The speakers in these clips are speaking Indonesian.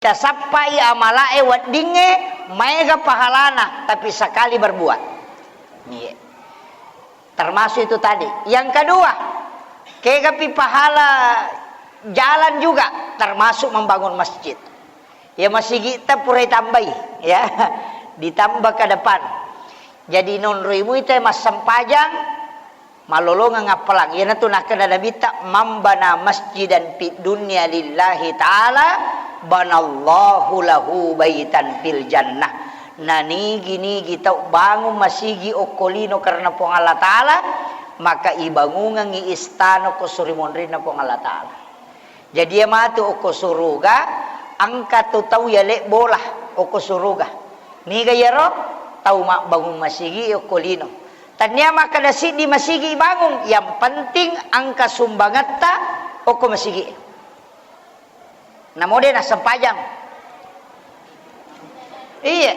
Tasapai amalae wadinge mega pahalana tapi sekali berbuat. Iya. Termasuk itu tadi. Yang kedua, kegapi pahala jalan juga termasuk membangun masjid. Ya masih kita pura tambah ya. Ditambah ke depan. Jadi non ribu itu mas sempajang malolongan ngapalang. Ya natu nak kena bita mambana masjidan fi dunya lillahi taala banallahu lahu baitan fil jannah. Nani gini kita bangun masigi okolino karena pong Allah Ta'ala, maka ibangungan i istano ko surimonrina pong Allah Ta'ala. Jadi matu oko suruga angka tu tau ya lek bola oko suruga. Ni gayaro tau mak bangun masigi okolino. Tanya maka dasi di masigi bangun, yang penting angka sumbangata oko masigi. Namo de na sempajang. Iya.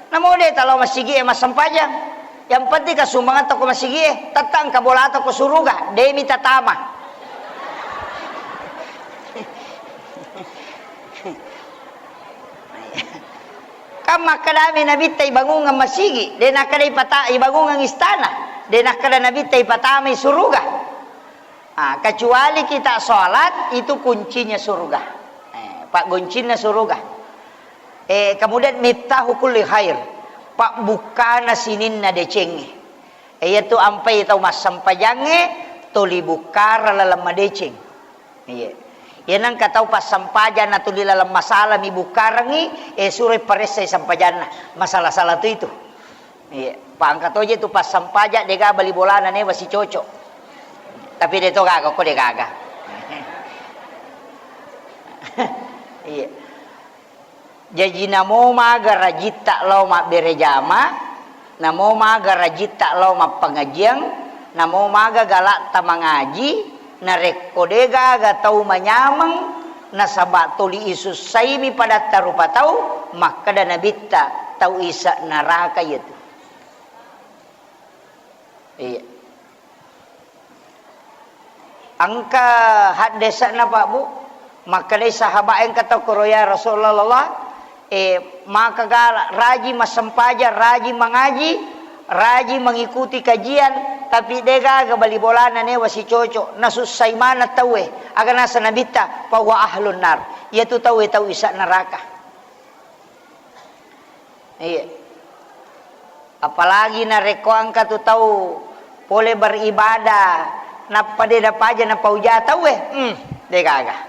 Namo de kalau masigi mas sempajang. Yang penting ka sumbangan toko masigi tatang ka bola toko suruga demi tatama. Kama kadami nabita ibangungan masigi, de nakada ipata ibangungan istana, de nakada nabita ipatama suruga. Kecuali kita sholat itu kuncinya surga. Pak goncinya surga. Kemudian miftahu kulli khair. Pak bukana sininna decenge. Yaitu ampai tau mas sampajange tuli bukara lalam madeceng. Iya. Yanang katau pas sampajan atau di dalam masalah mi bukarangi sure paresai sampajana. Masalah-salah itu. Iya. Pak angkat aja itu pas sampaja dega bali bolana ne masih cocok. Tapi dia to kagak kok dia kagak. Iya. Jadi namo maga rajita lau mak berejama, namo maga rajita lau mak pengajian, namo maga galak ta mengaji, na rekodega ga tau manyamang, na sabat tuli isus saimi pada tarupa tau, maka da nabita tau isa neraka itu. Iya. Angka hadesa na Pak Bu, maka dari sahabat yang kata kuroya Rasulullah, maka raji masampaja, raji mengaji, raji mengikuti kajian, tapi dega bali bolana ne wasi cocok, nasusai mana tawe, agar nasa nabita bahwa ahlun nar, yaitu tawe tau isa neraka. Iya. Apalagi na reko angka tu tahu boleh beribadah, napa dia dapat aja napa uja tawe, dega agak.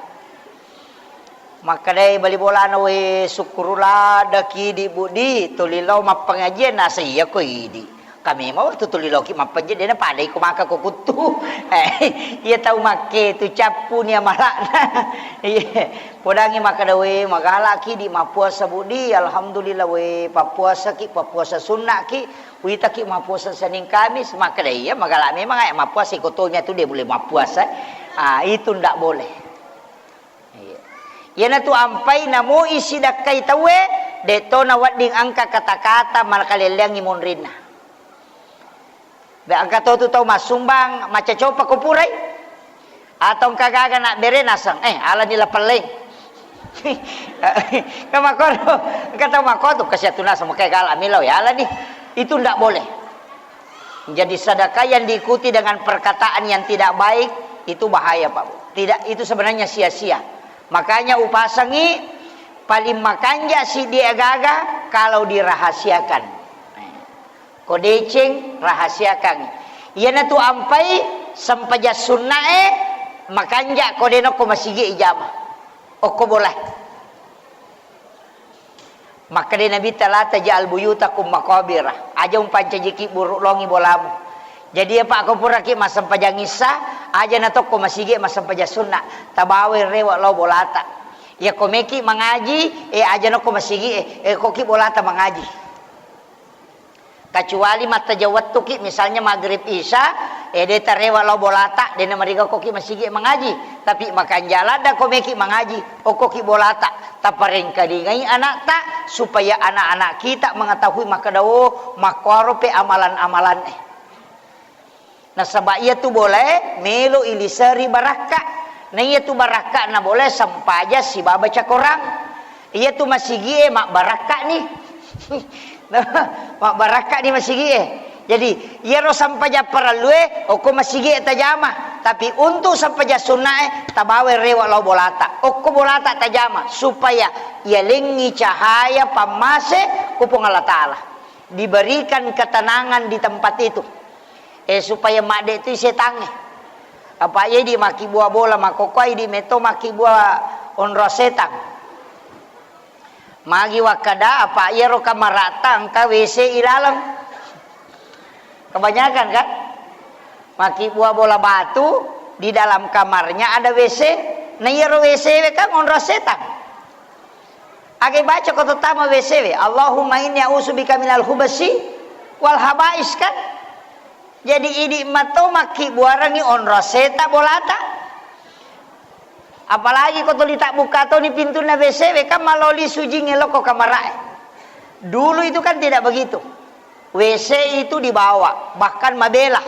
Maka dai bali bola na we syukurullah daki di budi tulilau map pengajian nasa iya ko idi. Kami mau tu tulilau ki map pengajian na padai ko maka ko kutu. Iya tahu make tu capu ni amalana. Iya. Podangi maka da we magala ki di mapuasa budi alhamdulillah we papuasa ki papuasa sunnah ki wita ki mapuasa Senin Kamis maka dai ya magala memang ay mapuasa ikotonya tu dia boleh mapuasa. Itu ndak boleh. Yana tu ampai namo isi dakai tawe deto na wading angka kata-kata malkalelyang imonrina. Be angka tu tau masumbang maca copa kupurai atau kagaga nak bere nasang ala nila peleng. Kamakoro kata makoto kasyatuna sama kayak gala milau ya ala nih itu ndak boleh. Jadi sedekah yang diikuti dengan perkataan yang tidak baik itu bahaya Pak Bu. Tidak, itu sebenarnya sia-sia. Makanya upasangi paling makanja si dia gaga kalau dirahasiakan. Kodeceng rahasiakan. Iana tu ampai sampaja sunnae makanja kodeno ko masigi ijamah. Oko boleh. Maka de Nabi talata ja'al buyutakum maqabirah. Aja pancajiki buruk longi bolamu. Jadi apa aku puraki masam pajangisa aja na toko masige masam paja sunna tabawe rewa lo bolata ya komeki mengaji aja na ko masige koki bolata mengaji kecuali mata jawat tuki misalnya maghrib isya deta rewa lo bolata dena mariga koki masige mengaji tapi makan jalan da komeki mengaji koki bolata taparing kadingai anak tak supaya anak-anak kita mengetahui maka dawo makorope amalan-amalan Nah sebab ia tu boleh melo ilisari baraka. Nah ia tu baraka na boleh sampaja si baca Quran. Iya tu masih gie mak baraka nih. Mak baraka ni masih gie. Jadi ia ro sampaja paralue oko masih gie tajama. Tapi untuk sampaja sunnae tabawe rewa lau bolata. Oko bolata tajama supaya ia lengi cahaya pamase kupung Allah Ta'ala. Diberikan ketenangan di tempat itu. Supaya makde itu setange. Apa ye di maki buah bola makokoi di meto maki buah onro setang. Magi wakada apa ye ro kamarata angka WC ilalang. Kebanyakan kan? Maki buah bola batu di dalam kamarnya ada WC. Nah ye ro WC kan onro setang. Age baca kota tama WC. Allahumma inni a'udzubika minal khubasi wal habais kan? Jadi idi mato maki buarangi onro seta bolata. Apalagi kau tuli tak buka to ni pintu na WC kan maloli suji ngelok ko kamarae. Dulu itu kan tidak begitu. WC itu dibawa, bahkan mabela.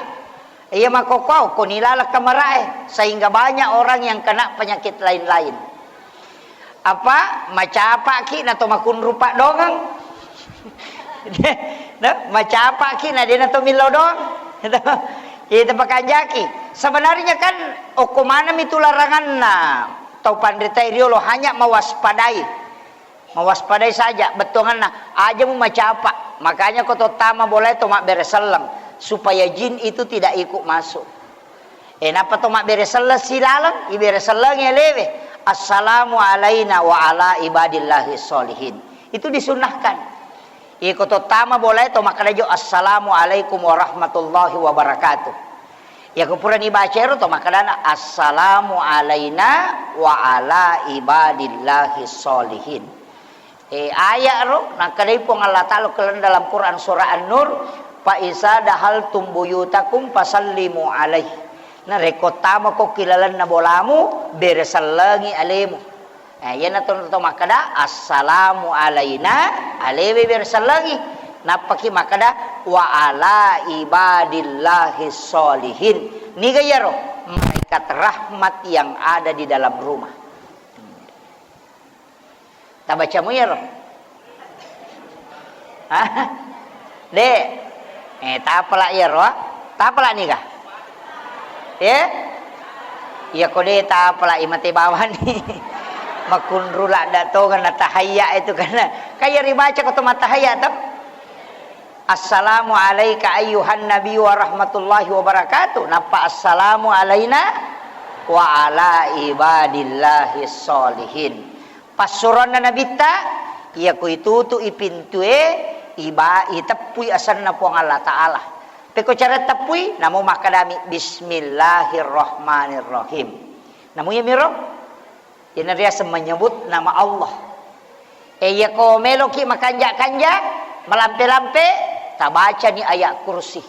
Iya makokau ko nilala kamarae sehingga banyak orang yang kena penyakit lain-lain. Apa macapa ki na to makun rupa dongang. Nah, macapa ki na dia na to milo dong. Itu pakai jaki. Sebenarnya kan okumana itu larangan na tau pandritai riolo hanya mewaspadai saja betongan na aja mau macapa. Makanya kau tama boleh tomak bereselang supaya jin itu tidak ikut masuk. Napa tomak bereselang silalang ibereselang ya lewe. Assalamu alaina wa ala ibadillahi sholihin. Itu disunahkan. Ikut utama boleh to makadajo assalamualaikum warahmatullahi wabarakatuh. Ya kupuran ibacero to makadana assalamu alaina wa ala ibadillahi sholihin. Ayat ro nakadai pong Allah Ta'ala kelan dalam Quran surah An-Nur fa isa dahal tumbuyutakum fasallimu alaihi. Nah rekotama ko kilalan na bolamu beresalangi alemu. Yan na to makada assalamu alaina alewe bersalagi napaki makada wa ala ibadillahi sholihin ni gayaro malaikat rahmat yang ada di dalam rumah. Tak baca mu ya roh? De tak apalah ya roh? Tak apalah ni kah? Ya kode tak apalah imate bawah ni. Makun rula dato kan tahayya itu karena kaya ribaca kata matahayya tak. Assalamu alayka ayyuhan nabi wa rahmatullahi wa barakatuh. Napa assalamu alaina wa ala ibadillahi sholihin. Pasuron na nabita iya ko itutu ipintue iba itapui asan na po ang Allah Ta'ala. Pero cara tapui namo makadami bismillahirrahmanirrahim. Namo ya miro? Yan riasa menyebut nama Allah. Ya ko meloki makanja-kanja, melampe-lampe, tak baca ni ayat kursi.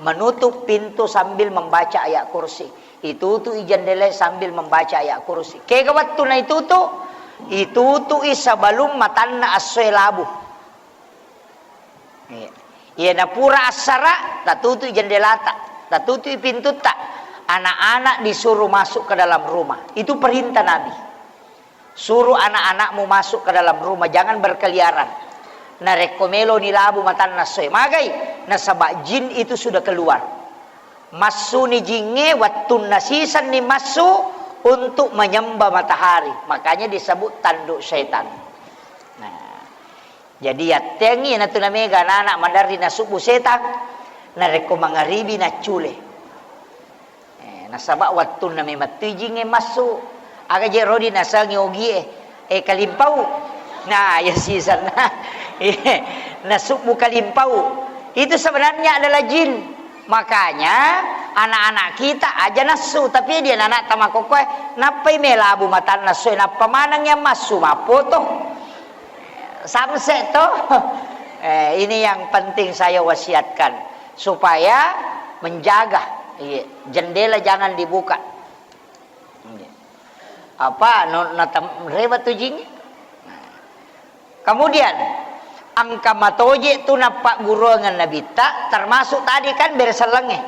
Menutup pintu sambil membaca ayat kursi. Itu tu ijandele sambil membaca ayat kursi. Kaya waktu na itu tu isa balum matanna aswe labu. Iya na pura asara, tatutu ijandelata, tatutu pintu tak. Anak-anak disuruh masuk ke dalam rumah. Itu perintah Nabi. Suruh anak-anakmu masuk ke dalam rumah, jangan berkeliaran. Na rekomelo ni labu matan nasoy. Magai nasabak jin itu sudah keluar. Masu ni jinge watun nasisan ni masu untuk menyembah matahari. Makanya disebut tanduk syaitan. Nah, jadi ya tengi na tunamega anak mandari na subu setan na reko mangaribi na chule. Nasabak watun na mematu jinge masu. Aga je rodi nasangi ogi kalimpau. Nah, ya sisan na subu kalimpau. Itu sebenarnya adalah jin. Makanya anak-anak kita aja nasu tapi dia anak tamakokoy napai melabu matan nasu napa manangnya masu mapoto. Samse to. Ini yang penting saya wasiatkan supaya menjaga jendela jangan dibuka. Apa rewat tujing. Kemudian angka matoje tu napak guruangan nabita termasuk tadi kan berselenge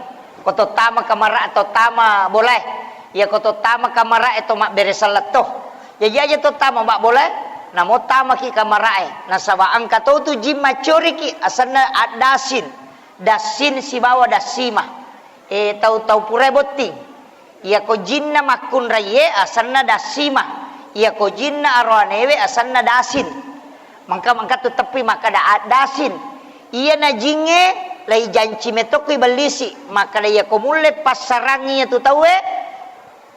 koto tama kamara atau tama boleh ya koto tama kamara itu mak beresalat toh jadi aja tu tama mak boleh namo tamaki kamarae nasaba angka tu jin macoriki asana dasin si bawa dasima tau pure boting ia ko jinna makun raye asana dasima ia ko jinna arwanewe asana dasin mangka tu tepi maka dasin ia na jinge lai janci metokui balisi maka ia ko mulle pasarangi tu tahu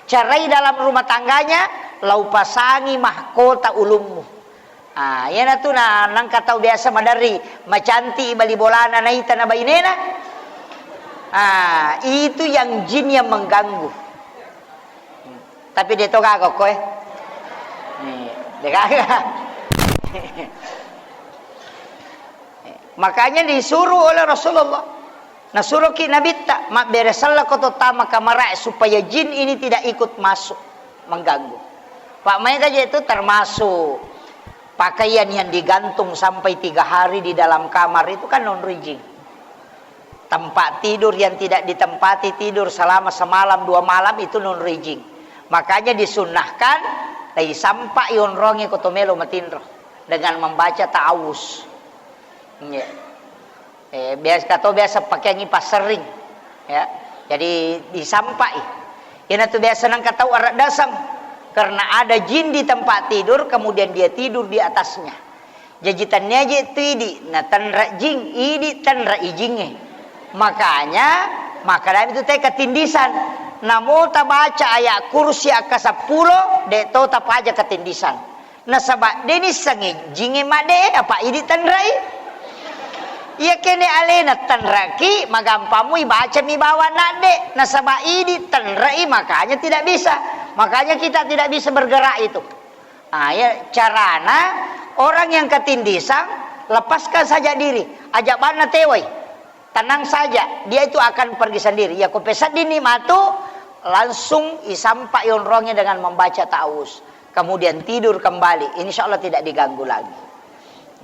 carai dalam rumah tangganya lau pasangi mahkota ulummu. Yan tu na nang kataw biasa madari macanti bali bolana na ita na bainena. Itu yang jin yang mengganggu. Tapi dia to kagok ko Makanya disuruh oleh Rasulullah. Nasuruh ki Nabi tak mak beresalah koto tama kamara supaya jin ini tidak ikut masuk mengganggu. Pak mereka itu termasuk pakaian yang digantung sampai 3 hari di dalam kamar itu kan non-rijing. Tempat tidur yang tidak ditempati tidur selama semalam 2 malam itu non-rijing. Makanya disunnahkan lai sampai yonrongi kotomelo matinro dengan membaca ta'awuz. Biasa pakai ngipas sering ya. Jadi disampai. Ini tuh biasa nang katau arak dasam karena ada jin di tempat tidur kemudian dia tidur di atasnya. Jajitannya aja itu idi, nah tanra jing, idi tanra ijinge. Makanya makanan itu teh ketindisan. Namo ta baca ayat kursi aka 10 de to ta aja ketindisan. Nah sabak denis sange jinge made apa idi tanrai? Ia kene alena tanraki magampamu baca mi bawa nade nasaba idi tanrai makanya tidak bisa. Makanya kita tidak bisa bergerak itu. Ya carana orang yang ketindisan lepaskan saja diri, ajak bana tewai. Tenang saja, dia itu akan pergi sendiri. Ya kopesat dini matu langsung isampak yonrongnya dengan membaca ta'awuz. Kemudian tidur kembali, insya Allah tidak diganggu lagi.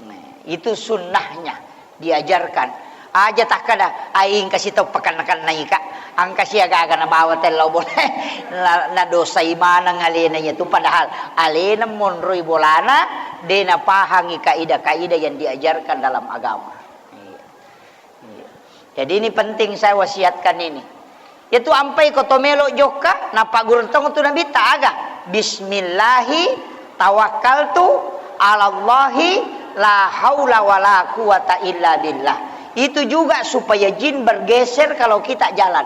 Nah, itu sunnahnya. Diajarkan aja tak kada aing kasih tau pakan-pakan naika ang kasih agak na bawa telaw boleh na dosa imana ngalena itu padahal alena monroy bolana de na pahangi kaidah-kaidah yang diajarkan dalam agama. Jadi ini penting saya wasiatkan ini. Itu ampai kotomelo joka na pagurutong tu nabi taaga bismillahi tawakkaltu alallahi la haula wala quwata illa billah. Itu juga supaya jin bergeser kalau kita jalan.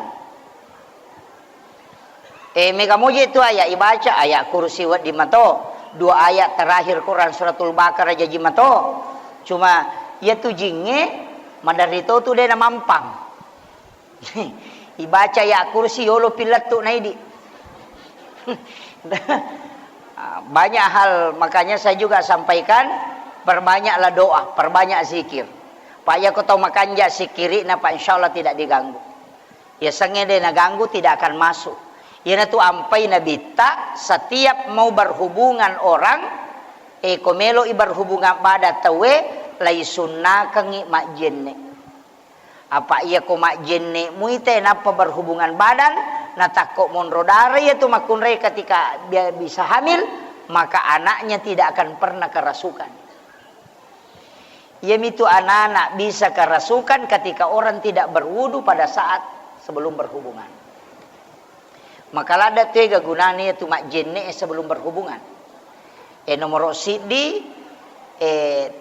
Mega moje itu ayat ibaca ayat kursi wat di mato. 2 ayat terakhir Quran suratul Baqarah jaji mato. Cuma ya tu jinge madarito tu dia na mampang. Ibaca ayat kursi yolo pilat tu naidi. Banyak hal makanya saya juga sampaikan perbanyaklah doa, perbanyak zikir. Pak ya kau tahu makanja zikiri napa insyaallah tidak diganggu. Ya sangede na ganggu tidak akan masuk. Ya tu ampai nabi tak setiap mau berhubungan orang komelo berhubungan pada tawe lai sunnah kangi mak jenne. Apa iya ko mak jenne muite napa berhubungan badan na takok monrodara ya tu makunre ketika dia bisa hamil maka anaknya tidak akan pernah kerasukan. Itu anak-anak bisa kerasukan ketika orang tidak berwudu pada saat sebelum berhubungan. Maka ada 3 gunanya itu mak jenne sebelum berhubungan. Nomor sidi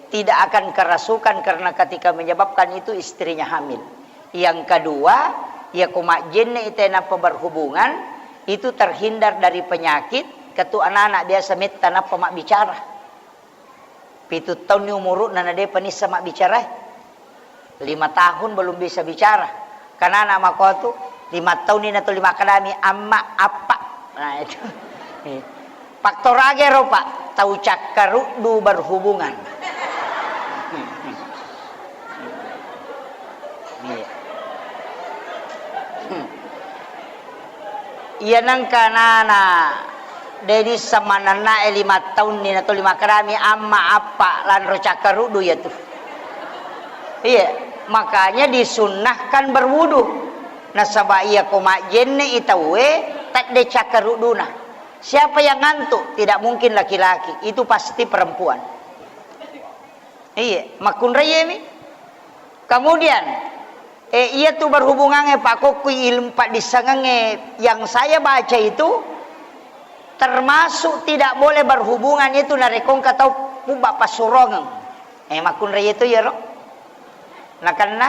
tidak akan kerasukan karena ketika menyebabkan itu istrinya hamil. Yang kedua, ya kumak jenne itu napa berhubungan itu terhindar dari penyakit. Ketu anak-anak biasa minta napa mak bicara. 7 tahun ni umur nana dia penis sama bicara 5 tahun belum bisa bicara karena anak mako tu 5 tahun ini atau 5 kalami amma apa nah itu faktor aja ropa tahu cakarudu berhubungan iya nang kanana Dedi sama nana 5 tahun ni atau 5 kerami amma apa lan rocakarudu ya tuh. Iya, makanya disunnahkan berwudu. Nasaba iya koma jenne itawe tak de cakaruduna. Siapa yang ngantuk? Tidak mungkin laki-laki, itu pasti perempuan. Iya, makun raya ini. Kemudian, ia tuh berhubungannya Pak Kokui ilmu Pak disangannya yang saya baca itu termasuk tidak boleh berhubungan itu narekong katau pubak pasurongan. Makun raya itu ya roh. Nah karena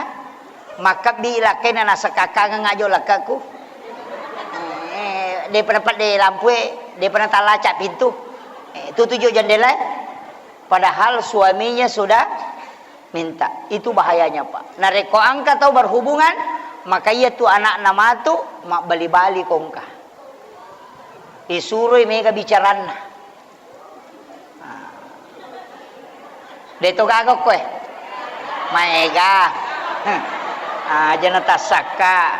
maka bila kena nasa kakangan ngajo lakaku. Dia pernah di lampu, dia pernah talacak pintu. Itu tujuh jendela. Padahal suaminya sudah minta. Itu bahayanya Pak. Nah reko angka tahu berhubungan, maka ia tuh anak nama tu mak bali-bali kongka. Disuruh mega bicaran. Deto gagok kue. Maega. Jangan tasaka.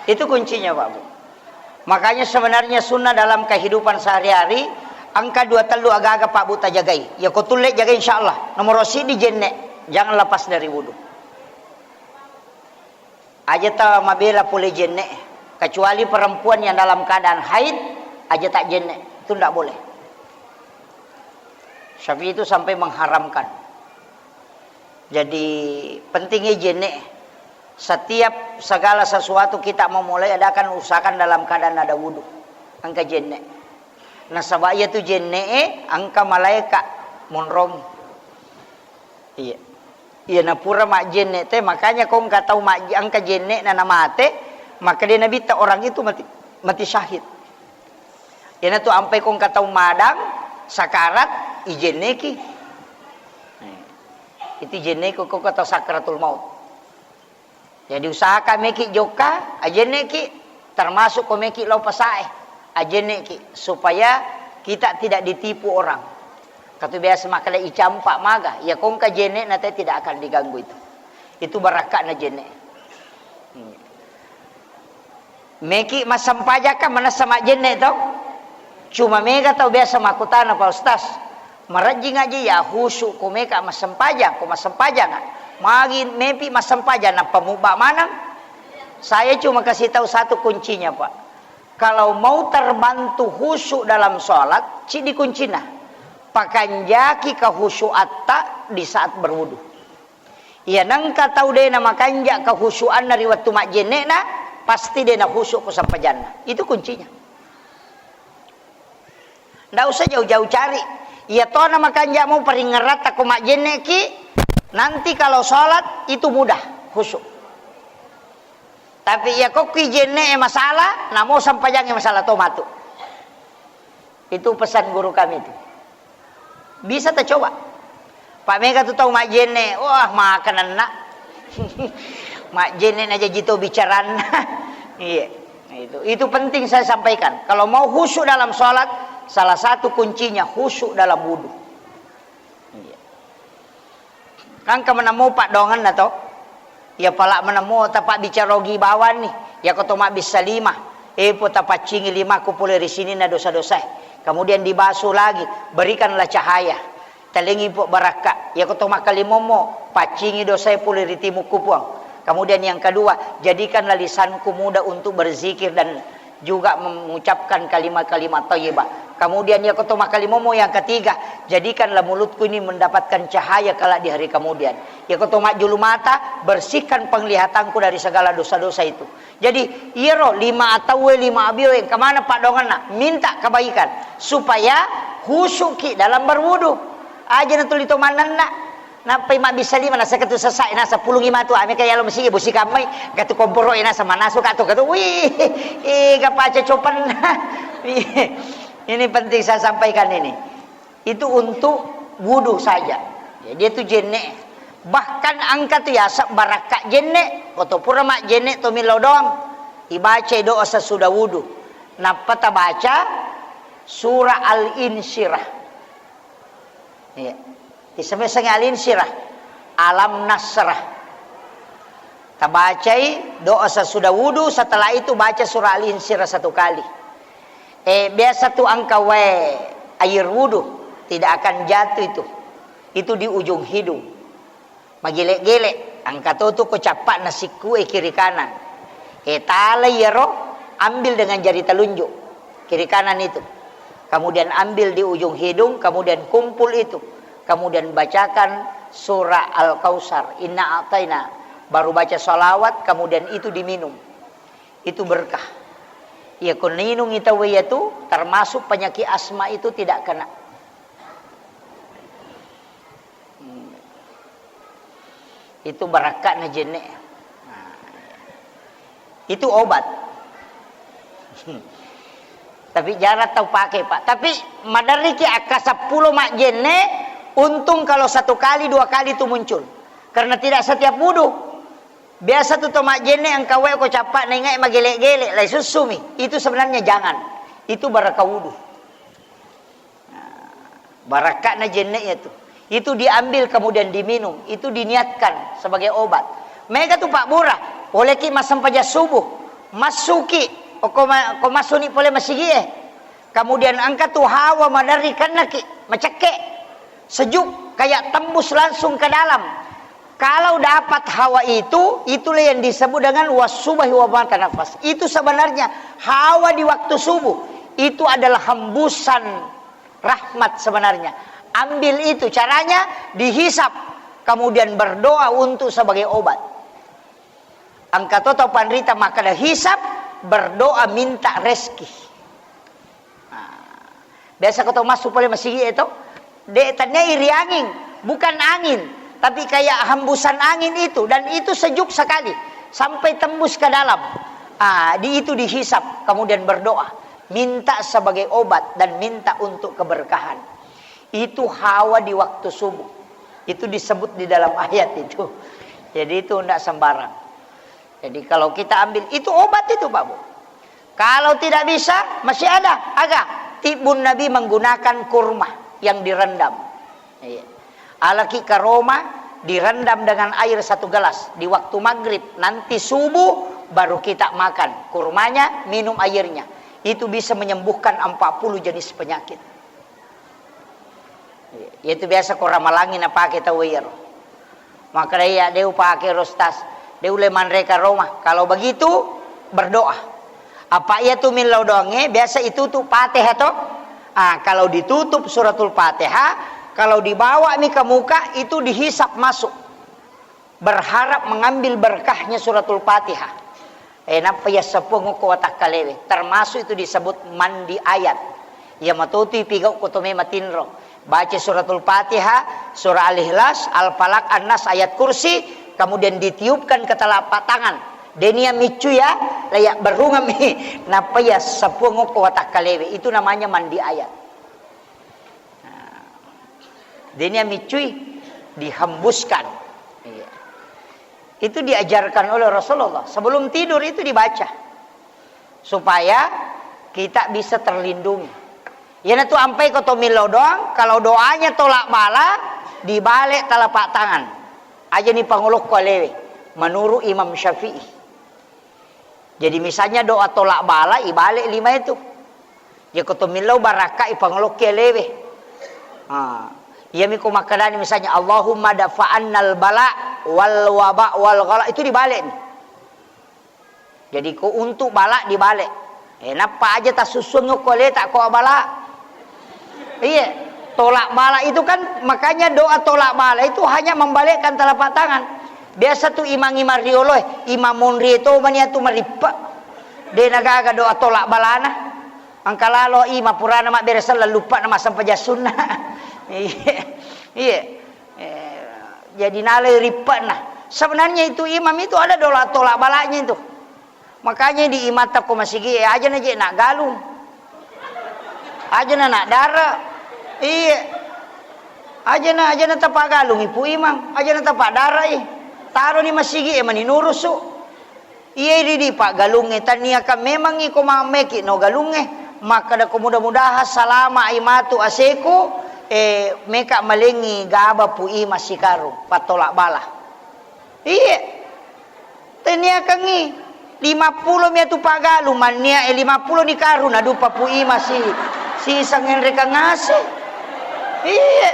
Itu kuncinya Pak Bu. Makanya sebenarnya sunnah dalam kehidupan sehari-hari angka 2 telu agak-agak Pak Bu tajagai. Ya kau tulis jaga insyaallah. Nomor rosi di jenek, jangan lepas dari wudu. Aja tak mabela boleh jenek, kecuali perempuan yang dalam keadaan haid aja tak jenek, itu tidak boleh. Syafi'i itu sampai mengharamkan. Jadi pentingnya jenek. Setiap segala sesuatu kita memulai adakan usahakan dalam keadaan ada wudu. Angka jenek. Nah sabaya tu jenek angka malaikat monrom. Iya. Iya na pura mak jenek teh makanya kau enggak tahu mak angka jenek na nama teh maka dia nabi tak orang itu mati syahid. Ia tu ampai kau enggak tahu madang sakarat ijeneki. Itu jenek kau kata sakaratul maut. Jadi usahakan meki joka ajeneki termasuk kau meki lau pasae ajeneki supaya kita tidak ditipu orang. Kata biasa makanya icampak maga ya kau ka jenek nanti tidak akan diganggu itu. Itu barakat na jenek. Meki masam pajaka mana sama jenek tau? Cuma mega tau biasa makutana Pak Ustaz. Merajing aja ya khusyuk kau meka masam pajak, kau masam pajak nggak? Magi mepi masam pajak na pemubah mana? Saya cuma kasih tahu satu kuncinya Pak. Kalau mau terbantu khusyuk dalam sholat, cik dikuncinya. Pakanjaki kehusyuatta di saat berwudu. Ya nangka tahu deh nama kanjak kehusyuan dari waktu mak jenekna, pasti dia nak khusyuk ku sampai jannah. Itu kuncinya. Ndak usah jauh-jauh cari. Ya toh nama kanjak mau peringerat aku mak jeneki. Nanti kalau sholat itu mudah khusyuk. Tapi ya kok kijene masalah, namo sampai jangan masalah tomatu. Itu pesan guru kami itu. Bisa tak coba. Pak Mega tuh tahu mak jene, wah makan enak. Mak jene aja gitu bicaraan. Iya, itu penting saya sampaikan. Kalau mau khusyuk dalam sholat, salah satu kuncinya khusyuk dalam wudu. Kan ke menemu Pak dongan atau ya palak menemu tapak bicarogi bawan nih ya kau mak bisa 5 po tapak cingi 5 ku pulih di sini na dosa-dosa kemudian dibasuh lagi berikanlah cahaya telingi po baraka ya kau mak kalimomo pacingi dosa pulih di timu kupuang kemudian yang kedua jadikanlah lisanku mudah untuk berzikir dan juga mengucapkan kalimat-kalimat thayyibah. Kemudian ya ketoma kalimomo yang ketiga, jadikanlah mulutku ini mendapatkan cahaya kala di hari kemudian. Ya ketoma julu mata, bersihkan penglihatanku dari segala dosa-dosa itu. Jadi iro 5 atau 5 abioe kemana Pak dongan nak minta kebaikan supaya khusyuk dalam berwudu. Aja natul itu manan nak. Napai mak bisa 5 nasa ketu sesak nasa 10 tu ame kaya lo mesti busi kamai gatu komporo nasa manasu katu wih gapaca copan. Ini penting saya sampaikan ini. Itu untuk wudu saja. Ya, dia tu jenek. Bahkan angka tu ya barakat jenek atau pura mak jenek tu milo doang. Dibaca doa sesudah wudu. Napa ta baca surah Al-Insyirah. Ya. Disebut Al-Insyirah. Alam Nasrah. Ta bacai doa sesudah wudu, setelah itu baca surah Al-Insyirah 1 kali. Biasa tuh angka air wudu tidak akan jatuh itu. Itu di ujung hidung. Magilek-gelek angka tuh kecapak nasi kue kiri kanan. Tala yero ambil dengan jari telunjuk kiri kanan itu, kemudian ambil di ujung hidung, kemudian kumpul itu, kemudian bacakan surah Al-Kautsar, inna a'taina, baru baca salawat, kemudian itu diminum. Itu berkah. Ya kuninung itu termasuk penyakit asma itu tidak kena. Itu barakat najene. Itu obat. Tapi jarang tahu pakai, Pak. Tapi madariki aka 10 mak jenne, untung kalau 1 kali 2 kali itu muncul. Karena tidak setiap wudu. Biasa tuh tomak jenne yang kau capak nengai magelek-gelek lai susumi. Itu sebenarnya jangan. Itu barakah wudu. Barakat najenne itu. Itu diambil kemudian diminum, itu diniatkan sebagai obat. Mereka tuh Pak Burah, oleh ki masam paja subuh, masuki, ko masuni pole masigie. Kemudian angkat tuh hawa madari kanaki, maceke, sejuk kayak tembus langsung ke dalam. Kalau dapat hawa itu, itulah yang disebut dengan wasubahi wa mata nafas. Itu sebenarnya hawa di waktu subuh, itu adalah hembusan rahmat sebenarnya. Ambil itu, caranya dihisap, kemudian berdoa untuk sebagai obat. Angkat atau panrita maka dah hisap, berdoa minta rezeki. Biasa kau masuk boleh masih itu, tanya iri angin, bukan angin, tapi kayak hembusan angin itu, dan itu sejuk sekali sampai tembus ke dalam. Di itu dihisap, kemudian berdoa, minta sebagai obat dan minta untuk keberkahan. Itu hawa di waktu subuh. Itu disebut di dalam ayat itu. Jadi itu tidak sembarang. Jadi kalau kita ambil itu obat itu Pak Bu. Kalau tidak bisa masih ada agak. Tibun Nabi menggunakan kurma yang direndam. Alaki karoma direndam dengan air 1 gelas di waktu maghrib. Nanti subuh baru kita makan kurmanya, minum airnya. Itu bisa menyembuhkan 40 jenis penyakit. Itu biasa kau ramalangin apa kita wiro. Maka dia pakai rostas, dia leman reka Roma. Kalau begitu berdoa. Apa ia tu min laudonge biasa itu tuh Fatihah toh. Kalau ditutup suratul Fatihah, kalau dibawa nih ke muka itu dihisap masuk. Berharap mengambil berkahnya suratul Fatihah. Napa ya sepungu ko watak kalewe. Termasuk itu disebut mandi ayat. Ya matuti pigau kotome matinro. Baca suratul Fatihah, surah Al-Ikhlas, Al-Falaq, An-Nas, ayat kursi, kemudian ditiupkan ke telapak tangan. Denia micu ya, layak berungam napa ya sepungu ko watak kalewe. Itu namanya mandi ayat. Denia micu dihembuskan. Itu diajarkan oleh Rasulullah. Sebelum tidur itu dibaca. Supaya kita bisa terlindungi. Ya itu ampai kau tomilo doang. Kalau doanya tolak bala, dibalik telapak tangan. Aja nih panguluk kualewe. Menurut Imam Syafi'i. Jadi misalnya doa tolak bala, ibalik 5 itu. Ya kau tomilo baraka ipanguluk kualewe. Ya miku makadani misalnya Allahumma dafa'annal bala wal waba wal ghala, itu dibalik nih. Jadi ku untuk bala dibalik. Napa aja tak susun ngukole tak ko bala. Iya, tolak bala itu kan makanya doa tolak bala itu hanya membalikkan telapak tangan. Biasa tuh imam-imam rioloh, imam munri itu mania tuh meripa. Dia nagaga doa tolak balana. Angkalalo imam purana mak beresal lupa nama sampai sunnah. Iya. Jadi nalai ripa nah. Sebenarnya itu imam itu ada doa tolak balanya itu. Makanya di imata ko masigi aja na nak galung. Aja nak darah. Iya. Aja na tapak galung ipu imam. Aja na tapak darah taruh di masigi mani nurusu. Iya di pak galunge tania ka memang iko mameki no galunge. Maka da mudah-mudahan salama imatu aseku meka malengi gaba pu ima sikaru patolak bala. Iya. Tania kangi 50 mia tu pagalung mania 50 ni karun adu papu ima si sangen reka ngase. Iya.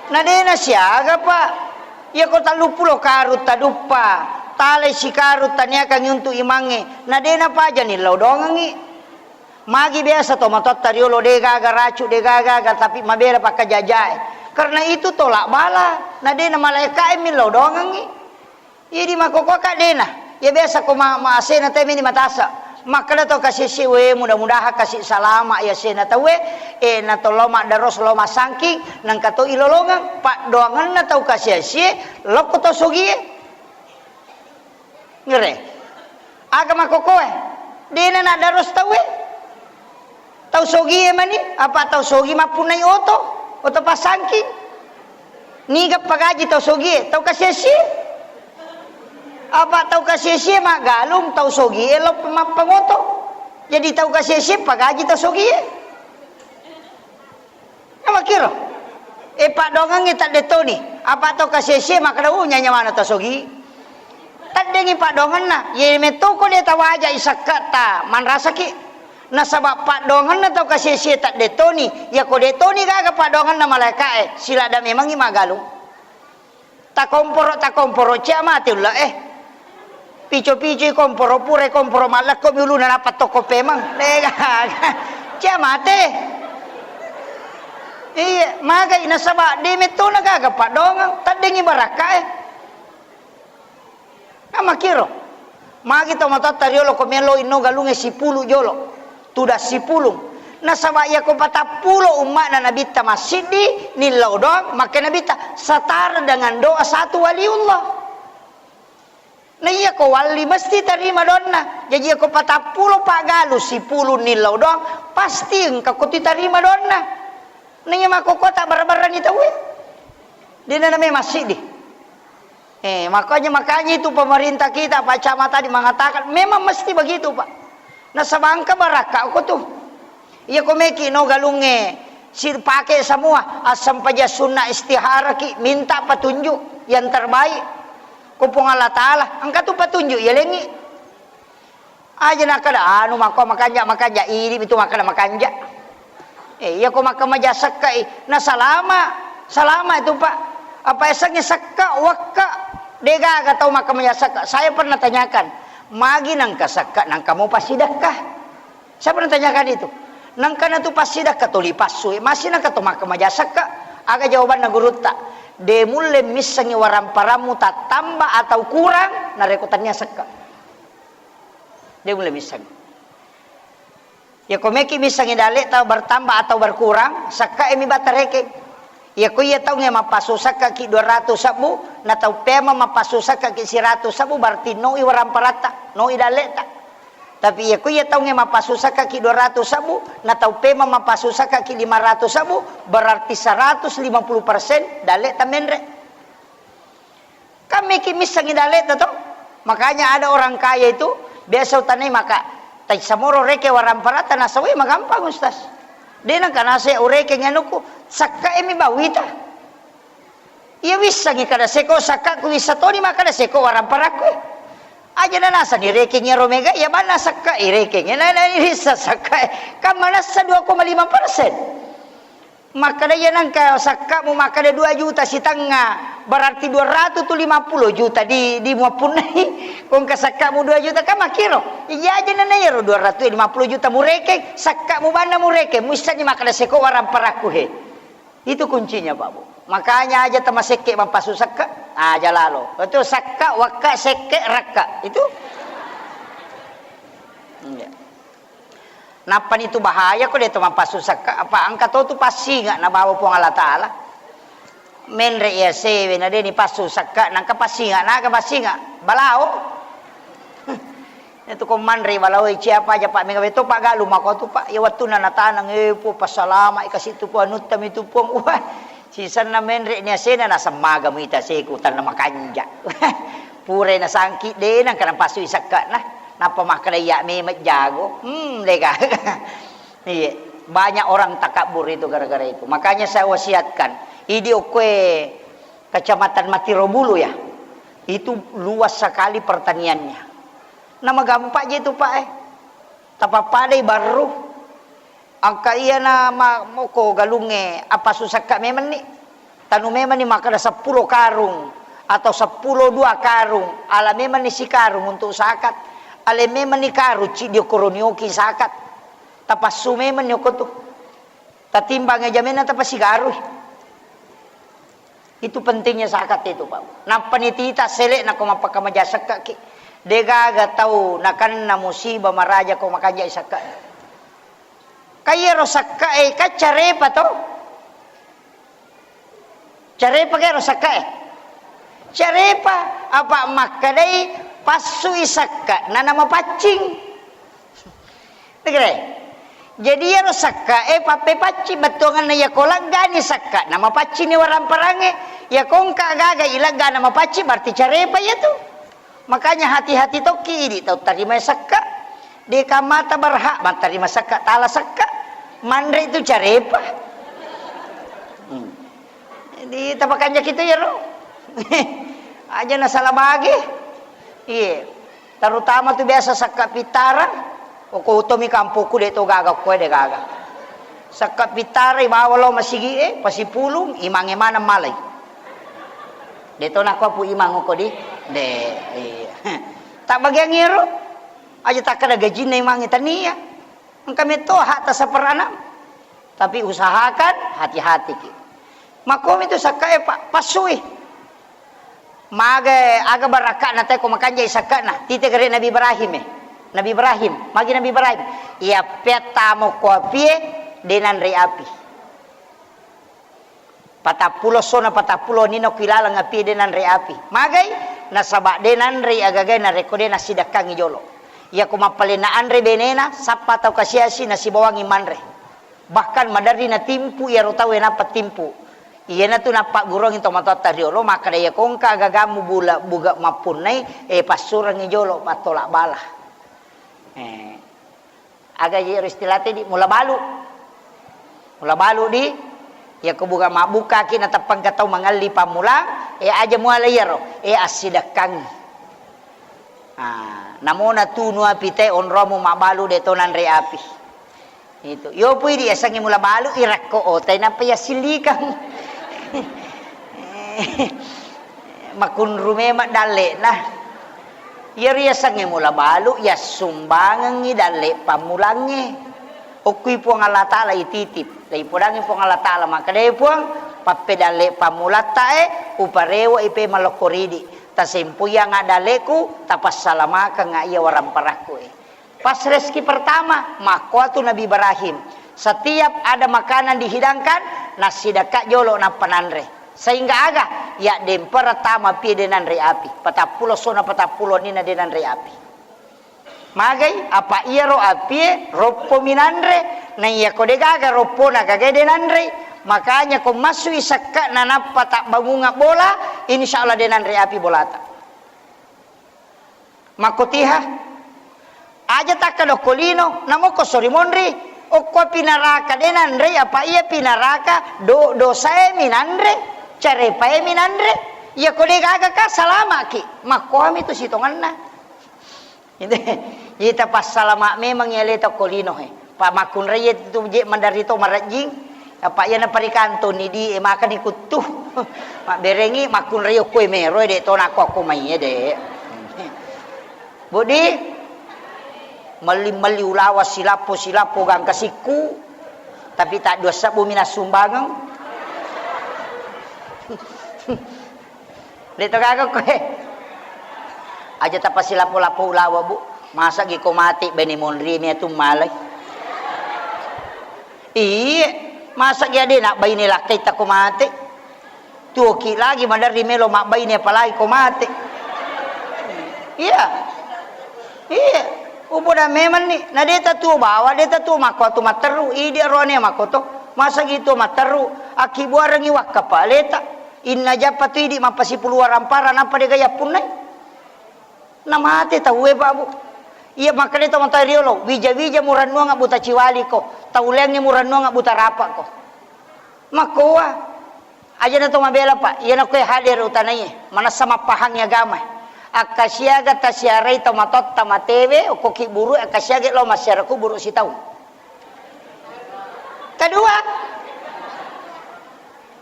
Nadena siaga pak. Ya ko 30 karut tadupa. Tale si karut tanya kang untuk imange. Na dena pa aja nih lo dongangi. Magi biasa to matot tariolo de gaga racu de gaga tapi mabera pakai jajai. Karena itu tolak bala. Na dena malaikat mi lo dongangi. Jadi makoko ka dena. Ya biasa ko asena teme ni matasa. Maka to kasih siwe mudah-mudahan kasih salama ya sena tawe na to loma daros loma sangking nang kato ilolongan pak doangan na tau kasih si loko to sogie. Ngere agama kokoe dena na daros tawe tau sogi mani apa tau sogi mapunai oto pasangki niga pagaji tau sogi tau kasesi apa tau kasesi mak galung tau sogi elok pangoto jadi tau kasesi pagaji tau sogi apa kira pak dongang tak detoni apa tau kasesi mak kada nyanya mana tau sogi tadengi pak dongan na ye metoko dia tawaja isakata man rasa ki na sabab pak dongan na tau kasih tak detoni ya ko detoni gaga pak dongan na malaikae sila da memang imagalung tak komporo cia mati ulah pico komporo pure komporo malak ko miulu na dapat toko pemang lega cia mati iya maga ina sabab de metona gaga pak dongan tadengi barakae makiro magi to mata tariolo komelo ino galunge 10 jolo tuda 10 na sama ya ko 40 umat na nabita masjidi nilau doang maka nabita setara dengan doa satu waliullah na iya ko wali mesti terima donna jadi ko 40 pagalu 10 nilau doang pasti engkau ko terima donna na iya mako kota barbaran itu we dina name masjidi. Makanya itu pemerintah kita Pak Camat tadi mengatakan memang mesti begitu Pak. Nah sabangka baraka aku tuh. Iya komeki no galunge sir pakai semua asam paja sunnah istihara ki minta petunjuk yang terbaik. Kupung Allah Taala angkat tuh petunjuk ya lengi. Aja nak kada anu makanya ini itu makanja. Iya ko makamaja sakai. Nah salama itu Pak. Apa esaknya sakka wakka dega atau makamnya sakka. Saya pernah tanyakan, magi nang kasakka nang kamu pasidakah? Saya pernah tanyakan itu. Nang kana tu pasidakah tuli pasu, masih nang kato makamnya sakka. Aga jawaban na gurutta. De mulle misangi waram paramu tak tambah atau kurang narekutannya sakka. De mulle misangi. Ya komeki misangi dalek tau bertambah atau berkurang, sakka emi batareke. Ya ko iya tahu nga mapasusak ki 200 sabu na tau pema mapasusak ki 100 sabu berarti no iwaram parata no idaleta tapi ya ko iya tahu nga mapasusak ki 200 sabu na tau pema mapasusak ki 500 sabu berarti 150% daleta menre kami kimis sang idaleta to makanya ada orang kaya itu biasa utanay maka tay samoro reke waram parata na sawi magampang ustaz dena kana se ureke nganuko sakka emi bawita iya wisa ngi kada seko sakka ku wisa toni maka da seko waram paraku aja na nasa ni reke ngi romega ya bana sakka ireke ngi na irisa sakka kamana sa 2,5% maka da yan ka sakka mo maka da 2 juta sitanga berarti 250 juta di muapunai kung kasakka mo 2 juta ka makiro iya aja na nayro 250 juta mo reke sakka mo bana mo reke musta ni maka da seko waram paraku he. Itu kuncinya Pak Bu. Makanya aja temaseke mampasusak ka aja lalo. Itu sakka wakka seke rakka. Itu. Ya. Napan itu bahaya kok dia mampasusak ka apa angka tu pasti enggak na bawa pong Allah Taala. Menre ya sewe na de ni pasusak ka nang kapasi enggak naga pasti enggak balao. Itu komandre walau siapa aja Pak Mengawe itu Pak Galu mako tu Pak ya waktu na natanang po pasalama ikasi tu po anutam itu po wah sisan na menre ni asena na samaga mo ita sekutan na makanja pure na sangki de nang kanang pasu isakka na napamakaya me jago lega iya banyak orang takabur itu gara-gara itu makanya saya wasiatkan idi kue Kecamatan Matirobulu ya itu luas sekali pertaniannya. Nama gampang je tu Pak tapapadai baru angka iya na moko galunge apa susah kak memang ni tanu memang ni maka ada 10 karung atau 10 karung ala memang ni si karung untuk sakat ale memang ni karu ci dio koronioki sakat tapasu memang nyoko tu tatimbang aja mena tapas si garu itu pentingnya sakat itu Pak. Nah panitita selek na ko mapakamaja sakka ki degaga tau nakan na musibah maraja ko makaja sakka kaya ro sakka kacarepa to carepa kaya ro sakka carepa apa makadai pasu isakka na nama pacing negre jadi ya sakka pape paci batongan na ya kolak gani sakka nama paci ni waram parange ya kongka gaga ilaga nama paci berarti carepa ya tu makanya hati-hati toki ini tau terima sakka di kamata berhak terima sakka tala sakka mandre itu carepa di tapakannya kita ya ro aja na salah bagi iya terutama tu biasa sakka pitara ko utomi kampuku de to gaga ko de gaga sakka pitara ibawa lo masigi pasipulong imang mana malay de to nakwa pu imang ko di de tak bagian ngiro aja tak kada gaji na imang tania kami to hak ta saperana tapi usahakan hati-hati ki makom itu sakka pak pasui maga aga baraka na tay ko makanja isaka na tite kare Nabi Ibrahim Nabi Ibrahim magi Nabi Ibrahim ia peta mo kopie denan re api patapulo sona patapulo nino kilala ngapi denan re api magai nasaba denan re agagay na rekode na sidakang ijolo ia ko mapalinaan re benena sapa tau kasiasi na sibawang iman re bahkan madari na timpu ia rotawe na patimpu iya na tu napak gurong into matota riolo maka daya kongka gagamu bula buga mapunai pasurang ijolo patolak bala aga jero istilate di mula balu di ya ko buga mabuka kina tapang katau mangali pamulang aja muala yero asidakang namona tunu apite onromo mabalu de tonan re api itu yo pui di asangi mula balu irakko otay na pa silikang makun rumema dale nah ya riasange mula balu ya sumbangan ngi dale pamulange okui puang Allah Ta'ala ititip dai podangi puang Allah Ta'ala maka dai puang pape dale pamulata uparewa ipe malokoridi tasempu yang adaleku tapas salamaka nga iya waram paraku pas reski pertama makwatu Nabi Ibrahim setiap ada makanan dihidangkan nasi dekat jolo na pananre sehingga aga ya dem pertama pi denan re api patapulo sona patapulo nina denan re api magai apa iya ro api ropo minanre na iya kode gaga ropo na gaga denan re makanya ko masu isakka na napa tak bangunga bola insyaallah denan re api bolata makotiha aja tak kadokolino namo ko sorimonri o ko pinaraka denan re apa iya pinaraka dosa minandre care pae minandre ya kode gaga ka salama ki makoam itu sitongan na ita pas salama memang ya leto kolino pa makun re itu je mandarito marajing apa iya na parikanto ni di makan ikutuh mak berengi makun re ko mero de to na ko mai de budi mali ulawa silapo gang kasiku tapi tak dua sabu minas sumbangan dito kagak ko aja tapa silapo lapo ulawa bu masa gi ko mati beni monri mi tu malay iya masa gi ade nak bayi ni lakai ta ko mati tuki lagi mandari melo mak bayi ni apalagi ko mati iya uboda memang ni na deta tu bawa deta tu makoto materu idi rone makoto masa gitu materu akibuarang iwak kapaleta inna japatu idi mapasi puluar ampara napa de gaya punai namate tahu babu iya makane to matariolo wija muranno nga buta ciwali ko tauleng ni muranno nga buta rapa ko makoa aja na to mabela pa iya na koy hadir utanay mana sama pahang ya gamay akasyaga tasyaray tomatot tamatewe o koki buru akasyaga lo masyaraku buru sitaw kedua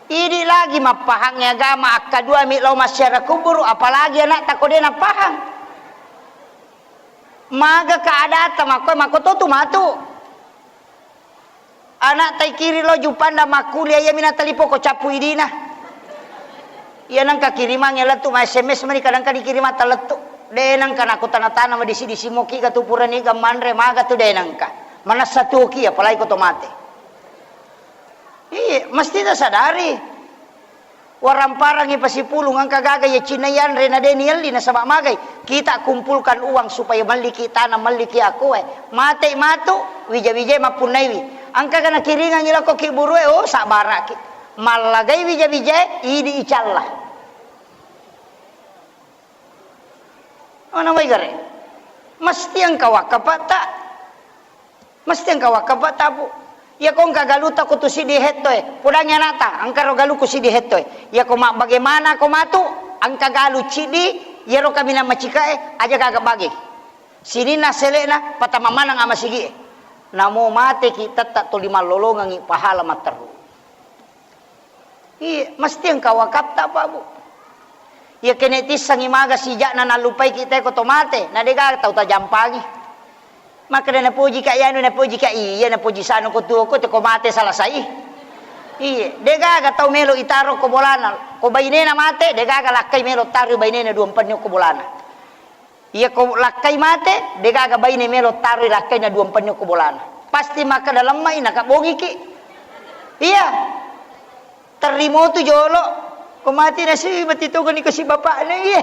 Ini lagi mapahangnya agama akadua mi lo masyarakat kubur, apalagi anak takode na pahang. Maga kaadata mako tu matu. Anak tay kiri lo jupanda makulia ya mina talipo ko capu idina. Iya nang kakiriman ya letu ma SMS mani kadang-kadang dikirim mata letu. Denang kan aku tanah-tanah ma disi moki ka tu purani ka manre maga tu denang ka. Mana satu ki apalagi ko tomate. Iya, mesti dah sadari. Warang parang ipasipulong ang kagagay ya Chinayan rena denial di nasabak magay. Kita kumpulkan uang supaya maliki tanah maliki aku mate matu wija-wija mapunay wi. Ang kagana kiringan nila ko kiburu oh sabara ki. Malagay wija-wija idi icalla. Ano may gare? Mesti ang kawakapata. Mesti ang kawakapata po. Ya kong kagaluta ko to si diheto pudanya nata ang karo galu ko si diheto ya ko bagaimana ko matu ang kagalu cidi ya ro kami na macika aja kagak bagi sini na selena patamamana nga masigi namo mate kita tak to lima lolongan pahala materu mesti ang kawakap ta pa bu ya kenetis sang imaga sijak na nalupay kita ko tomate na dega tau ta jampagi. Maka na puji ka yan, na puji ka iya, na puji sa ano ko tuo ko, te komate sa lasay. Iya, dega ka tau melo itaro ko bolana. Ko bayne na mate, dega ka lakay melo taro bayne na 2 panyo ko bolana. Iya ko lakay mate, dega ka bayne melo taro lakay na 2 panyo ko bolana. Pasti maka dalam may nakabogi ki. Iya. Terimo tu jolo. Kumati na si batito gani ko si bapak na iya.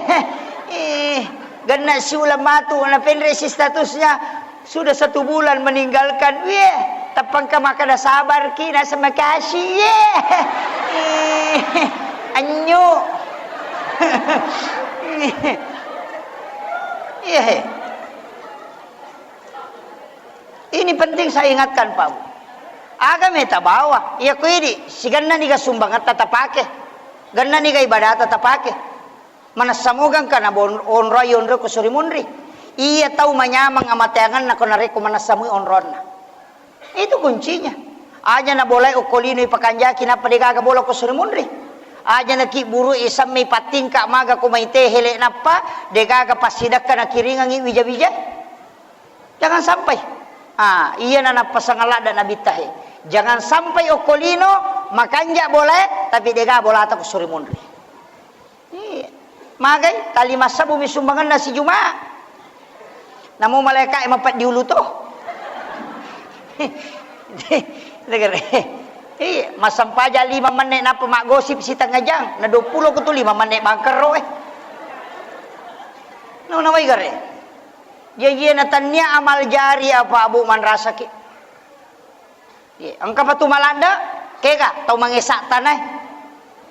Ganna si ulam matu na penresi statusnya. Sudah 1 bulan meninggalkan, tapang ka makada sabar ki nasa makasih, anyo, ini penting saya ingatkan Pak. Agama eta bawa, iya ko ini, si ganna ni ka sumbangat tatapake, ganna ni ka ibadat tatapake, manasamugang ka na onroy ko surimunri. Iya tahu manyamang amateangan na kunari kumanasamoy onron na. Itu kuncinya. Aja na boleh ukolino ipakanjaki na padigagabola ko surimunri. Aja na kiburu isam may patingka maga kumaite hele na pa degaga pasidak ka na kiringang iwija-wija. Jangan sampai. Iya na napasangala dan nabitahe. Jangan sampai ukolino makanja boleh tapi degaga bola ta ko surimunri. Iya. Magay tali masa bumi sumbangan na si Juma. Namo malaikat mapat diulu to. Masampaja 5 menit na pemak gosip si tangajang na 20 ko to 5 menit bangker ro No naway gare. Ye na tanya amal jari apa abu man rasa ki. Ang kapatumalanda kega tau mangesak tanah.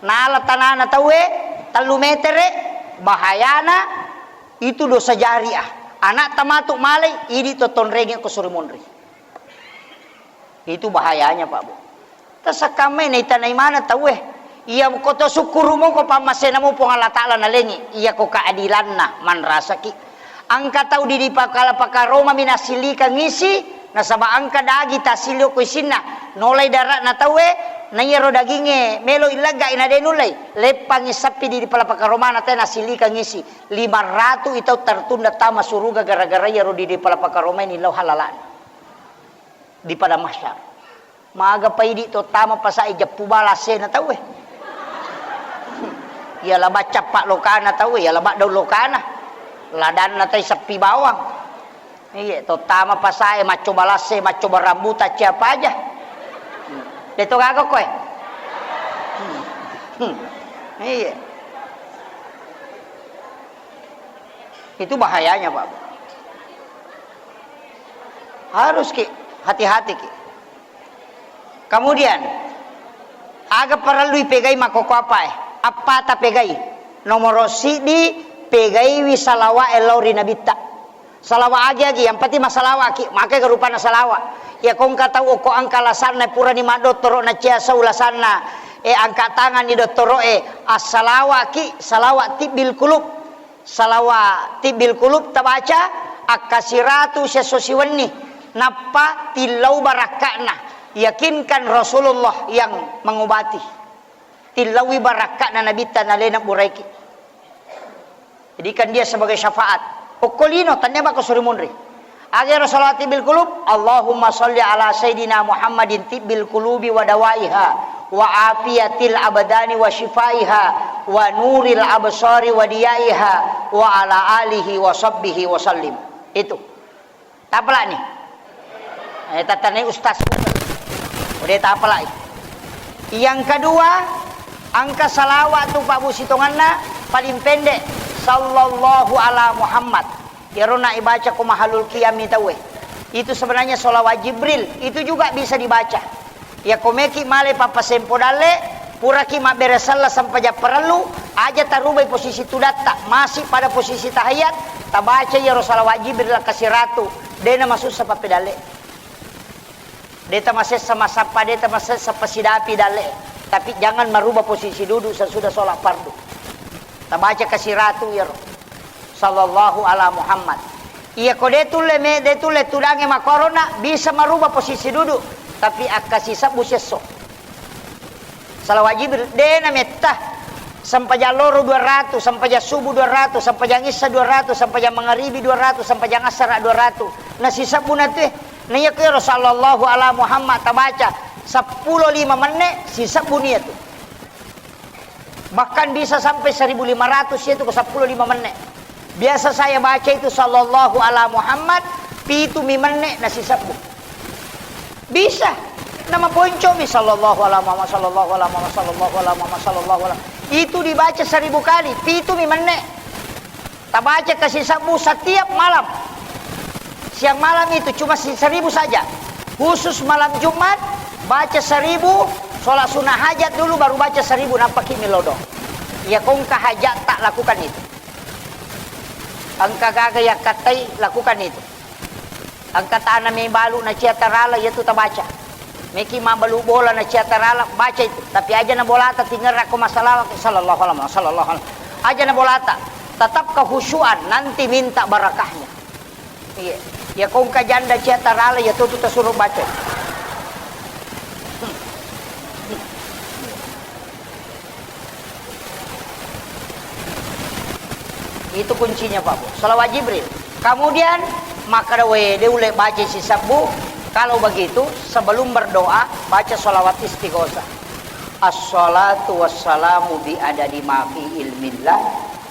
Nala tanana tawe 3 meter bahayana itu dosa jariah. Anak tamatuk malay, ini toton rengin ko surimunri. Itu bahayanya Pak Bu. Tasa kami na itanay mana tahu iya ko to sukuru mo ko pamasena mo po Allah Ta'ala na lengi. Iya ko kaadilan na man rasaki. Ang kataw di pakala pakaroma minasili ka ngisi nasaba ang kadagi tasilyo ko isinna. Nolay darat na tahu nayero daginge melo ilaga ina denulay lepang isapi di pala pakaroma na tayo nasili ka ngisi 500 itaw tertunda tama suruga gara-gara yero di pala pakaroma ni law halalan di pada masyar maaga pa dito tama pa sa ijapu balase na tahu ya laba capak lokana tahu ya laba daw lokana ladan na tayo sapi bawang iya to tama pa sa maco balase maco barambuta siapa aja Dito kagok ko Iya. Itu bahayanya Pak. Harus ki hati-hati ki. Kemudian aga perlu pegai makoko apa ta pegai nomor sidi pegai wisalawa elori nabita salawa agi yang pati masalawa ki make gerupana salawa ya kong kata ko angkalasan na pura ni mado toro na cia saulasan na angkat tangan ni dottoro as-salawa ki salawa tibil kulub salawa tibil kulub tabaca akasiratu sesosiwenni napa tilau barakana yakinkan Rasulullah yang mengobati tilawi barakah na nabita na lenang buraiki. Jadikan dia sebagai syafaat. Okolino tanya ba ko surimunri. Agi Rasulullah bil qulub, Allahumma sholli ala sayidina Muhammadin tibbil qulubi wa dawaiha wa afiyatil abdani wa shifaiha wa nuril absari wa diyaiha wa ala alihi wa sahbihi wa sallim. Itu. Tapala ni. Tatanay ustaz. Udah tapala. Yang kedua, angka salawat tu Pak Busitonganna paling pendek, sallallahu ala Muhammad. Yarona ibaca kumahalul qiyami tawe. Itu sebenarnya sholawat Jibril, itu juga bisa dibaca. Ya komeki male papasempo dale, puraki ma beresalla sampai perlu, aja tarubai posisi tudatta, masih pada posisi tahiyat, tabaca ya sholawat Jibril kasih ratu, dena masuk sapa pedale. Deta masih sama sapa, deta masih sapa sidapi dale. Tapi jangan merubah posisi duduk sesudah sholat fardu. Tabaca kasih ratu ya sallallahu ala Muhammad. Iya kode detule tudange ma corona bisa merubah posisi duduk, tapi akasi sabu seso. Salawat Jibril dena metah sampai loro 200, sampai subuh 200, sampai isya 200, sampai maghribi 200, sampai asar 200. Nah sisa puna teh nah ya kira sallallahu ala Muhammad tabaca 10-5 menit sisa bunia tuh. Bahkan bisa sampai 1500 itu ke 10-5 menit. Biasa saya baca itu sallallahu ala Muhammad pitu menit nasi sabu. Bisa. Nama ponco mi sallallahu ala Muhammad sallallahu ala Muhammad sallallahu ala Muhammad sallallahu ala. Itu dibaca 1000 kali, pitu menit. Tak baca kasih sabu setiap malam. Siang malam itu cuma 1000 saja. Khusus malam Jumat baca 1000, sholat sunnah hajat dulu baru baca 1000 nampak milodo. Ya kongka hajat tak lakukan itu. Angka gaga ya katai lakukan itu. Angka tanah me balu na ciatarala ya tu tabaca. Meki ma balu bola na ciatarala baca itu. Tapi aja na bolata tinggal aku masalah sallallahu alaihi wasallam. Aja na bolata tetap kehusuan nanti minta barakahnya. Iya. Ya kongka janda ciatarala ya tu suruh baca. Itu kuncinya Pak Bu. Salawat Jibril. Kemudian maka dia ulek baca si sabu. Kalau begitu sebelum berdoa baca salawat istighosah. As-salatu wassalamu bi adadi ma fi ilmillah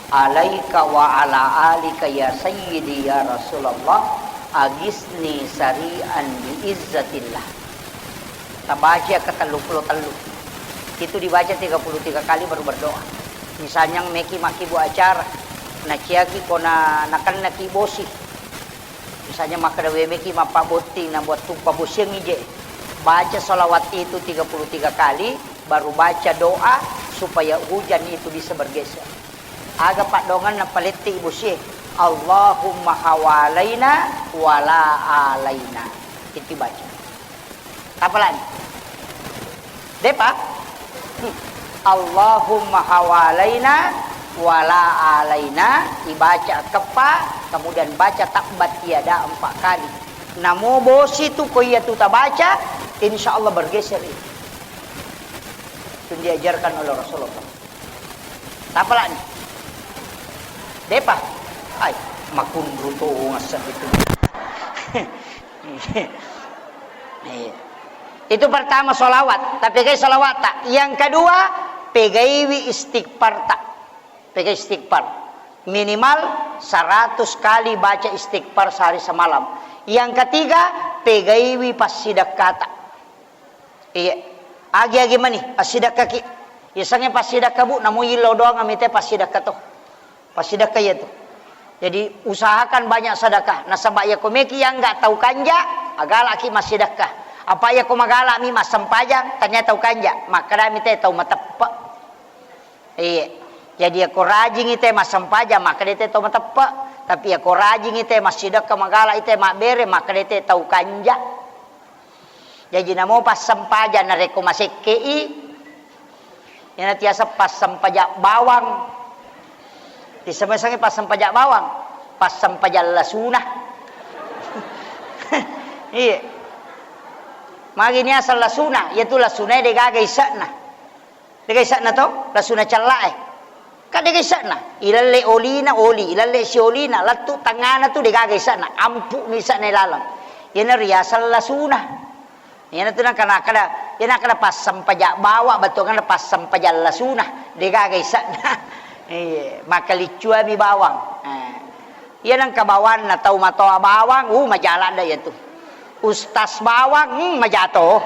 alaika wa ala alika ya sayyidi ya Rasulullah agisni sari'an bi izzatillah. Tabaca ke 33. Itu dibaca 33 kali baru berdoa. Misalnya meki maki bu acara na ciagi ko na nakan na kibosi. Misalnya maka dawe meki mapaboting na buat tupa busyang ije. Baca salawat itu 33 kali baru baca doa supaya hujan itu bisa bergeser. Aga pak dongan na paleti busye. Allahumma hawalaina wala alaina. Itu baca. Apa lagi? Depa? Allahumma hawalaina wala alaina, dibaca kepa, kemudian baca takbat tiada 4 kali. Namo bosi tu koya tu baca, insya Allah bergeser itu. Itu diajarkan oleh Rasulullah. Apa lagi? Depa? Ay, makun bruto ngasah itu. Itu pertama solawat, tapi kayak solawat tak. Yang kedua, pegaiwi istighfar tak. Pegai istighfar. Minimal 100 kali baca istighfar sehari semalam. Yang ketiga, pegaiwi pasidakah tak. Iya. Agi-agi mani, pasidakah ki. Isangnya pasidakah bu, namu ilo doang amite pasidakah toh. Pasidakah ya tuh. Jadi usahakan banyak sedekah. Nasabak ya komeki yang enggak tahu kanja, agala ki masidakah. Apa ya kumagala mi masampajang, tanya tahu kanja, maka dami teh tahu matepa. Iya. Jadi aku rajin itu masampaja, maka dia tahu matepa. Tapi aku rajin itu masidakah magala itu mak bere, maka dia tahu kanja. Jadi namo pas sampaja na reko masekei. Yang tiasa pas sampaja bawang. Di sama-sama pas sampaja bawang, pas sampaja lasuna. Iya. Magini asal lasuna, yaitu lasuna de gaga isana. Dega isa na to, lasuna calla Kada isa na, ilalle olina oli, ilalle si olina, latu tangana tu dega isa na, ampu ni isa na ilalang. Yan na riyasal lasuna. Yan na to na kada, yan na kada pas sampaja bawa, bato nga na pas sampaja lasuna, dega isa na. Makalichua mi bawang. Yan ang kabawan na tau matoa bawang, majala da yan to. Ustas bawang, majato.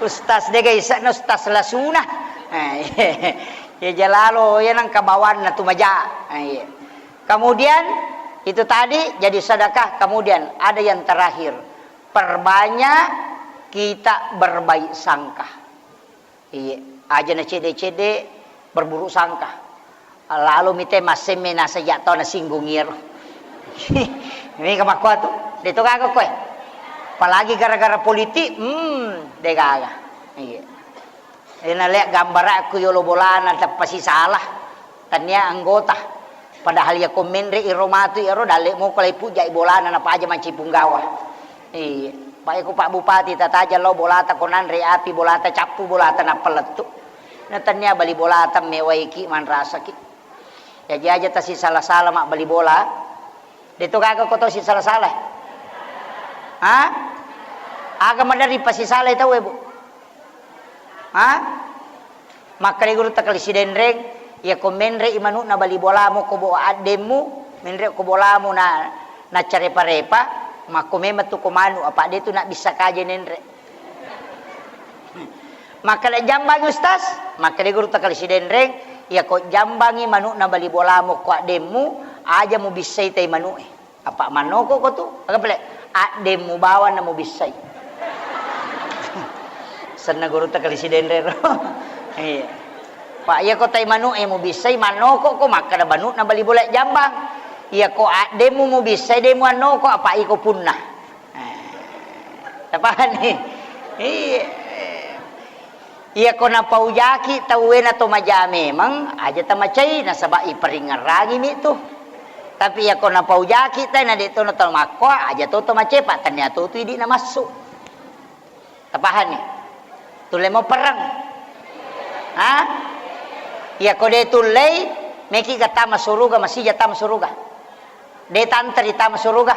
Ustas dega isa na, ustas lasuna. Ya jalalo yan ang kabawan na tumaja. Kemudian itu tadi jadi sedekah. Kemudian ada yang terakhir, perbanyak kita berbaik sangka. Aja na cede-cede berburuk sangka. Lalu mite maseme na saja to na singgungir. Ini kamakwa tu. Dito kagak kowe. Apalagi gara-gara politik, degaga. Iya. Ina lihat gambar aku yolo bolana pasti salah. Tanya anggota. Padahal ya komenre iromatu iro dalek mo kalay puja bolana na pa aja mancipunggawa. Pak aku Pak Bupati tataja lo bolata konan re api bolata capu bolata na peletu. Na tanya bali bolata mewaiki man rasa ki. Ya aja tasi salah-salah mak bali bola. Dito kagak ko to si salah-salah. Hah? Aga madari pasi salah tahu Bu. Maka guru takali sidenreng ya ko menre imanu na bali bola mo ko bo ademu menre ko bola mo na carepa-repa mako memat tu komanu apa dia tu nak bisa kaje nenre. Maka la jambang ustaz maka guru takali sidenreng ya ko jambangi manu na bali bola mo ko ademu aja mo bisay tay manu apa manoko ko tu aga pala ademu bawa na mo bisay. Sana guru takali sidenre. Iya. Pak ya ko tay manu mo bisay manoko ko maka na banu na bali bola jambang. Iya ko demo mo bisay demo ano ko apa iko punna. Tapahan ni. Iya ko na paujaki tawe na to maja memang aja ta macay na sabai paringaragi mi tu. Tapi ya ko na paujaki tay na dito na to makwa aja to macay patanya to idi na masuk. Tapahan ni. Tulay mo perang. Ya kode tulay meki kata masuruga masih jata masuruga. De tantrita masuruga.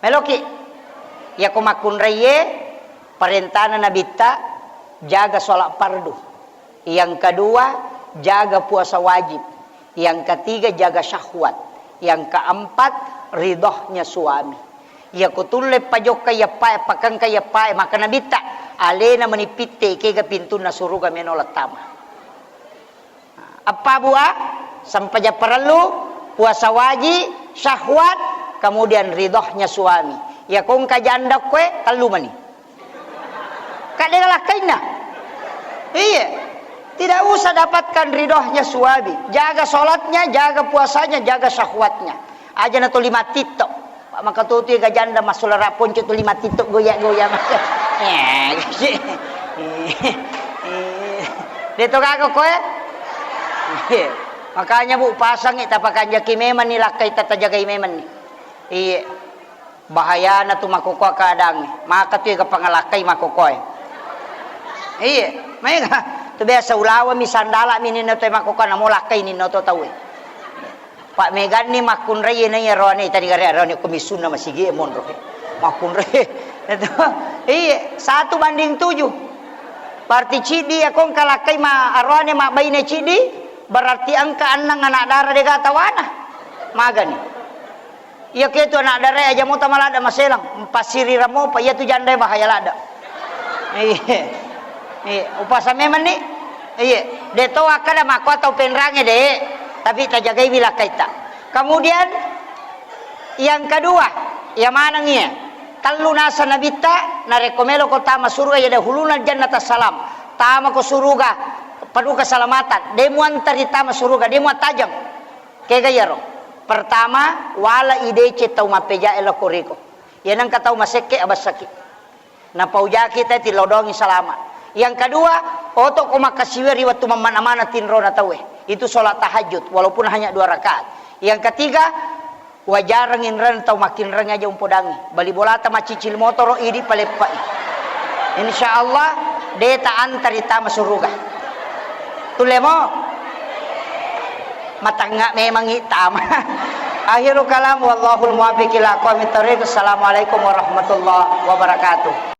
Meloki. Ya kumakun reye perintah nabita jaga sholat fardu. Yang kedua jaga puasa wajib. Yang ketiga jaga syahwat. Yang keempat ridhonya suami. Ya kutulay pajok kaya pa pakang kaya pa maka nabita alena menipite kega pintu na suruga menolat tama. Apa buah? Sampai perlu puasa wajib, syahwat, kemudian ridhonya suami. Ya kung kajanda kue telu mani. Kadang lakaina. Iya. Tidak usah dapatkan ridhonya suami. Jaga sholatnya, jaga puasanya, jaga syahwatnya. Aja na to 5 titok. Maka tutu kajanda masulara ponco to 5 titok goyak-goyak maka. Dito kako koe. Makanya Bu pasang tapakan jaki meman ni lakai tatajaga meman ni. Iya. Bahaya na tu makuko kadang. Maka tu ka pangalakai makuko. Iya. Maya tu biasa ulawa mi sandala mi ni na tu makuko na mo lakai ni no to tawe. Pak Megan ni makun reye na yarone tadi gare rone komisun na masigi mon ro. Makun reye. Iya, 1:7. Parti cidi akong kalakai ma arone ma baine cidi berarti angka anang anak darah de gatawana. Magani. Iya ketu anak darah aja mo tamalada maselang pasiri ramo pa iya tu jandai bahaya lada. Iya. Iya, upasa memang ni. Iya, de to akada mako atau penrange de. Tapi tak jagai bila kaita. Kemudian yang kedua, yang mana ni? Tallu nasa nabita na rekomelo ko tama surga ya dahuluna jannata salam. Tama ko suruga penuh keselamatan. Demo antar di tama suruga, demo tajam. Kaya gayaro. Pertama, wala ide tau mapeja elo koriko. Yan ang katau maseke abasaki. Na pauja kita tilodongi selamat. Yang kedua, oto ko makasiwiri waktu mamana-mana tinro na tawe. Itu sholat tahajud walaupun hanya 2 rakaat. Yang ketiga, wajar nginren tau makin reng aja umpodangi. Bali bolata macicil motor idi palepai. Insyaallah deta antar ita masuruga. Tulemo. Matanga memang hitam. Akhirul kalam wallahul muwaffiq ila aqwamit thoriq. Assalamualaikum warahmatullahi wabarakatuh.